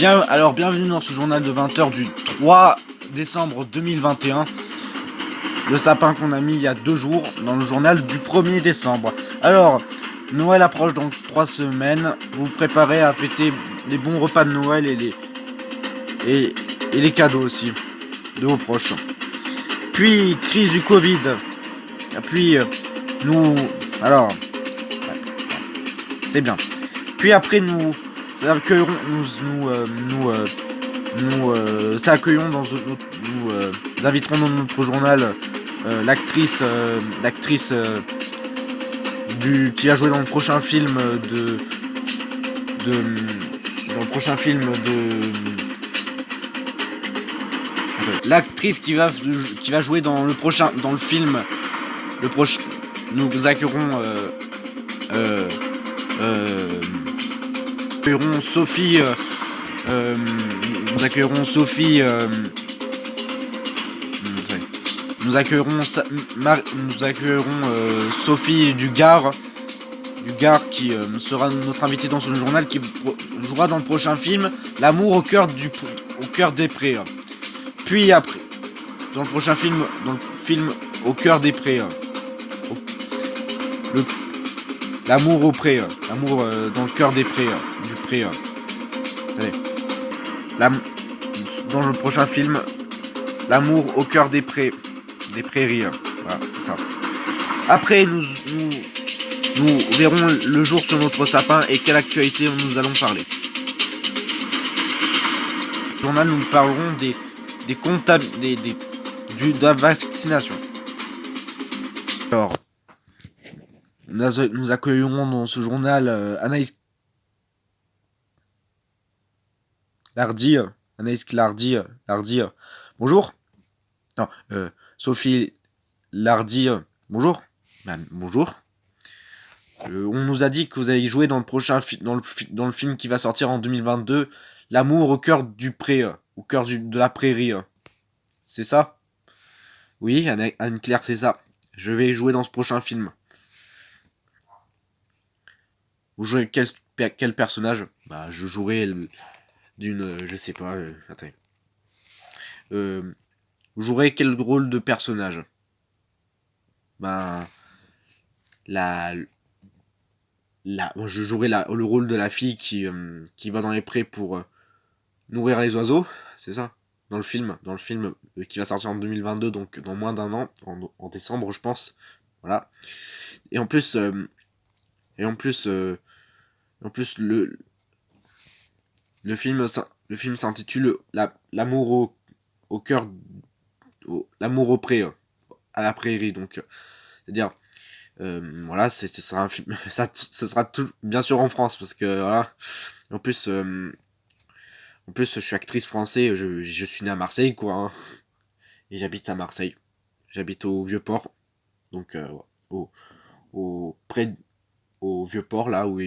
Alors bienvenue dans ce journal de 20h du 3 décembre 2021. Le sapin qu'on a mis il y a 2 jours dans le journal du 1er décembre. Alors, Noël approche dans 3 semaines. Vous vous préparez à fêter les bons repas de Noël et les cadeaux aussi de vos proches. Puis, crise du Covid. Puis, nous... Alors, c'est bien. Puis après, nous accueillerons, nous inviterons dans notre journal l'actrice qui a joué dans le prochain film l'actrice qui va jouer dans le film nous accueillerons Sophie nous accueillerons Sophie Dugard qui sera notre invitée dans ce journal, qui jouera dans le prochain film L'amour au cœur des prés. Puis après, dans le film Au cœur des prés, l'amour au pré, l'amour dans le cœur des prés, du pré. Dans le prochain film, l'amour au cœur des prairies. Voilà, c'est ça. Après, nous verrons le jour sur notre sapin et quelle actualité nous allons parler. Dans le journal, nous parlerons de la vaccination. Alors, nous accueillerons dans ce journal Anaïs Lardy. Bonjour. Non, Sophie Lardy. Bonjour. Bonjour. On nous a dit que vous allez jouer dans le prochain dans le film qui va sortir en 2022, L'amour au cœur du pré, au cœur de la prairie. C'est ça? Oui, Anne-Claire, c'est ça. Je vais jouer dans ce prochain film. Vous jouez quel personnage? Bah, je jouerai je sais pas. Attends. Vous jouerez quel rôle de personnage? Ben, je jouerai le rôle de la fille qui va dans les prés pour nourrir les oiseaux, c'est ça? Dans le film qui va sortir en 2022, donc dans moins d'un an, en décembre, je pense. Voilà. Et en plus, le film s'intitule L'amour au cœur, l'amour au pré, à la prairie. Donc, c'est-à-dire, voilà, ce sera un film, ce sera tout, bien sûr en France, parce que voilà. En plus, je suis actrice française, je suis né à Marseille, quoi. Hein, et j'habite à Marseille. J'habite au Vieux-Port, donc au Vieux-Port, là, où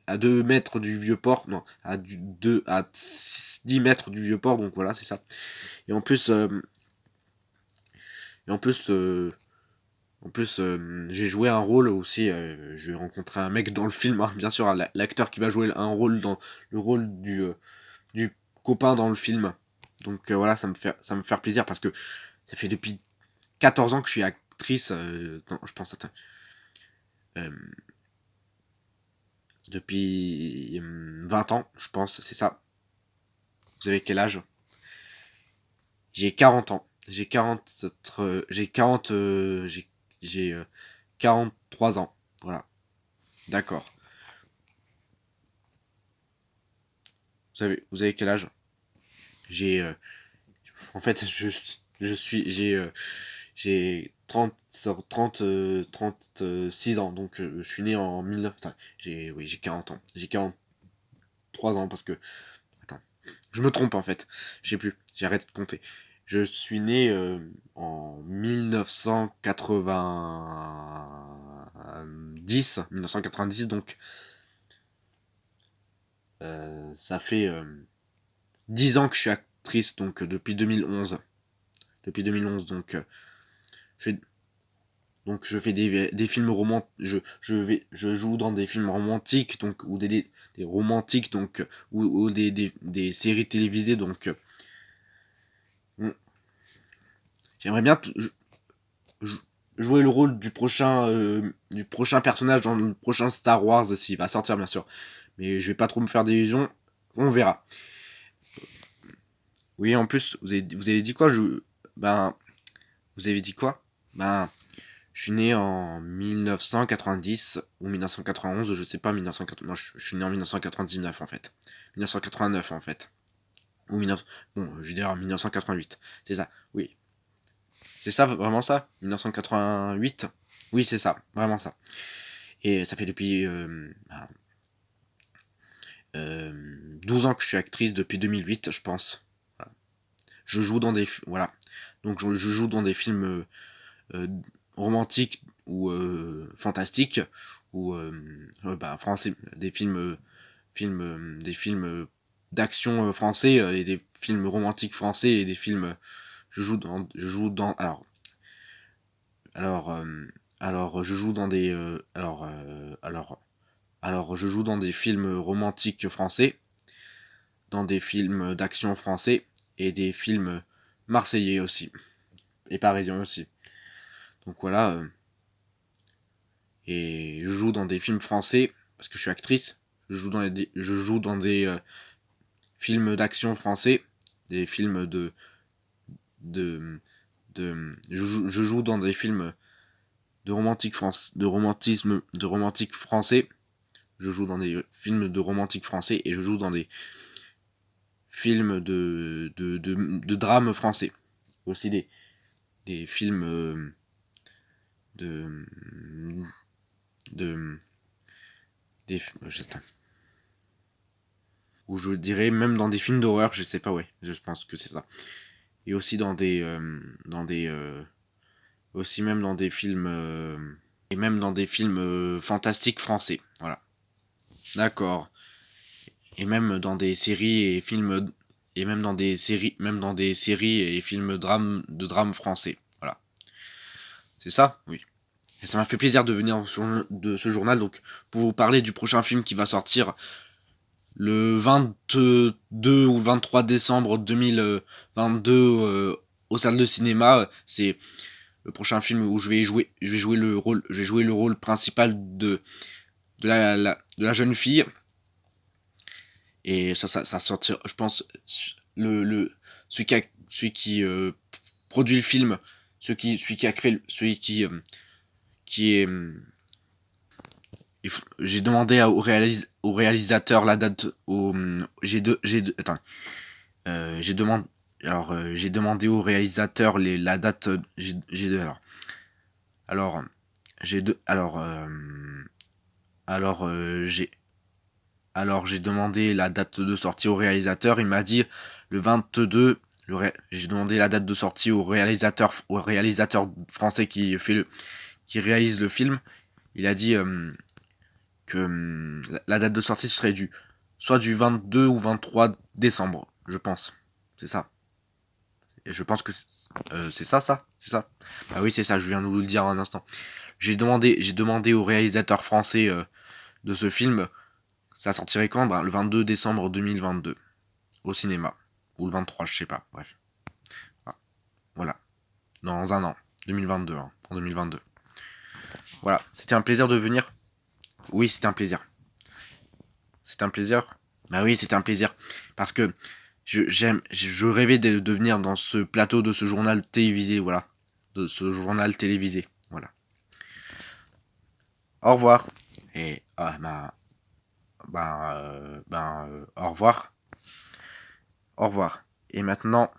à 2 mètres du Vieux-Port, non, à 10 mètres du Vieux-Port, donc voilà, c'est ça. Et en plus, j'ai joué un rôle aussi, j'ai rencontré un mec dans le film, hein, bien sûr, l'acteur qui va jouer un rôle dans le rôle du copain dans le film. Donc voilà, ça me fait plaisir parce que ça fait depuis 14 ans que je suis actrice, non, je pense, depuis 20 ans, je pense, c'est ça. Vous avez quel âge? J'ai 40 ans. J'ai 43 ans. Voilà. D'accord. Vous avez quel âge? J'ai en fait j'ai 36 ans, donc je suis né en 19... Attends, j'ai 40 ans. J'ai 43 ans parce que... Attends, je me trompe en fait. Je sais plus, j'arrête de compter. Je suis né en 1990, donc ça fait 10 ans que je suis actrice, donc depuis 2011. Donc je Donc je fais des films romantiques, je joue dans des films romantiques, donc ou des romantiques, donc ou des séries télévisées, donc mm, j'aimerais bien jouer le rôle du prochain personnage dans le prochain Star Wars s'il va sortir bien sûr. Mais je vais pas trop me faire d'illusions, on verra. Oui, en plus, vous avez dit quoi Ben, vous avez dit quoi Ben, je suis né en 1990 ou 1991, je sais pas, 1980. Moi, je suis né en 1999 en fait. 1989 en fait. Ou 19... Bon, je vais dire 1988. C'est ça, oui. C'est ça, vraiment ça 1988. Oui, c'est ça, vraiment ça. Et ça fait depuis 12 ans que je suis actrice, depuis 2008, je pense. Voilà. Je joue dans des... Voilà. Donc je joue dans des films euh, romantiques ou fantastiques, ou français, des films d'action français, et des films romantiques français, et des films... je joue dans... Alors, euh, alors, je joue dans des, alors, je joue dans des films romantiques français, dans des films d'action français et des films marseillais aussi et parisiens aussi. Donc voilà, et je joue dans des films français parce que je suis actrice. Je joue dans des films d'action français, des films de, je joue dans des films de romantique français. Je joue dans des films de romantique français et je joue dans des films de drame français. Aussi des films de, de, des, ou je dirais même dans des films d'horreur, je sais pas, ouais, je pense que c'est ça. Et aussi dans des, aussi même dans des films, et même dans des films fantastiques français, voilà. D'accord. Et même dans des séries et films, et même dans des séries et films de drame français, voilà. C'est ça, oui. Et ça m'a fait plaisir de venir de ce journal, donc pour vous parler du prochain film qui va sortir le 22 ou 23 décembre 2022 aux salles de cinéma. C'est le prochain film où je vais jouer le rôle principal de la jeune fille. Et ça sortira, je pense, celui qui produit le film, celui qui a créé, qui est, j'ai demandé au réalisateur la date, attends, j'ai demandé au réalisateur la date, alors, j'ai de, alors, j'ai demandé la date de sortie au réalisateur, il m'a dit le 22. J'ai demandé la date de sortie au réalisateur français qui réalise le film. Il a dit que la date de sortie serait soit du 22 ou 23 décembre, je pense. C'est ça. Et je pense que c'est ça, c'est ça. Ah oui, c'est ça, je viens de vous le dire un instant. J'ai demandé au réalisateur français de ce film, ça sortirait quand? Le 22 décembre 2022, au cinéma. Ou le 23, je sais pas, bref. Ah, voilà, dans un an, 2022, hein, en 2022. Voilà, c'était un plaisir de venir. Oui, c'était un plaisir. C'était un plaisir. Bah oui, c'était un plaisir. Parce que je rêvais de venir dans ce plateau de ce journal télévisé, voilà. De ce journal télévisé, voilà. Au revoir. Et, au revoir. Au revoir. Et maintenant,